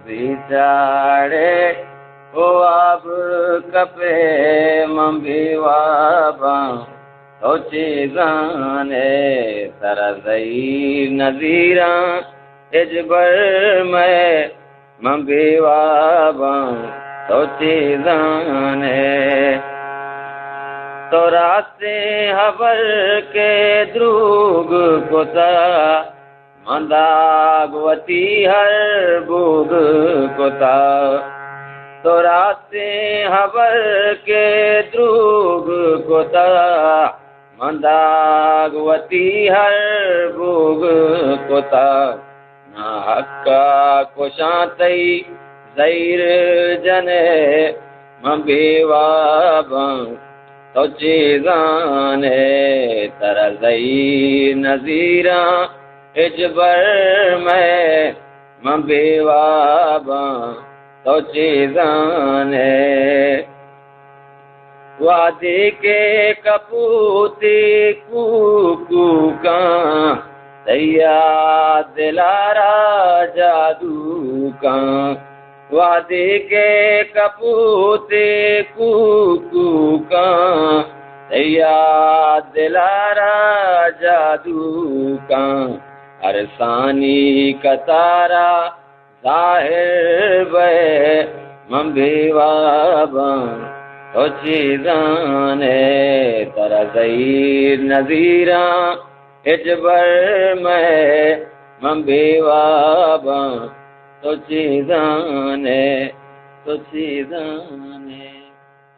बिचारे ओ अब कपे मंबीवाबा सोची जाने सरदई नजीरा इजबर में मंबीवाबा सोची जाने तो रास्ते हबर के द्रुग कोता मंदागवती हर बूग कोता तो रास्ते हबर के द्रुग कोता मंदागवती हर बूग कोता ना हक्का कुशातई ज़ैर जने मंबीवाबा तो चीज़ाने तरज़ई नज़ीरा इजबर में मंबीवाबा तो चीज़ाने वादी के कपूती कूकू का तैया दिलारा जादू का वादी के कपूते कूकू का तैया दिलारा जादू का अरसानी कतारा जाहिर बे मंबीवाबा तो चीज़ाने तरज़ई नज़ीरा इजबर में मंबीवाबा तो चीज़ाने तो चीज़ाने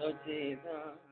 तो चीज़ाने।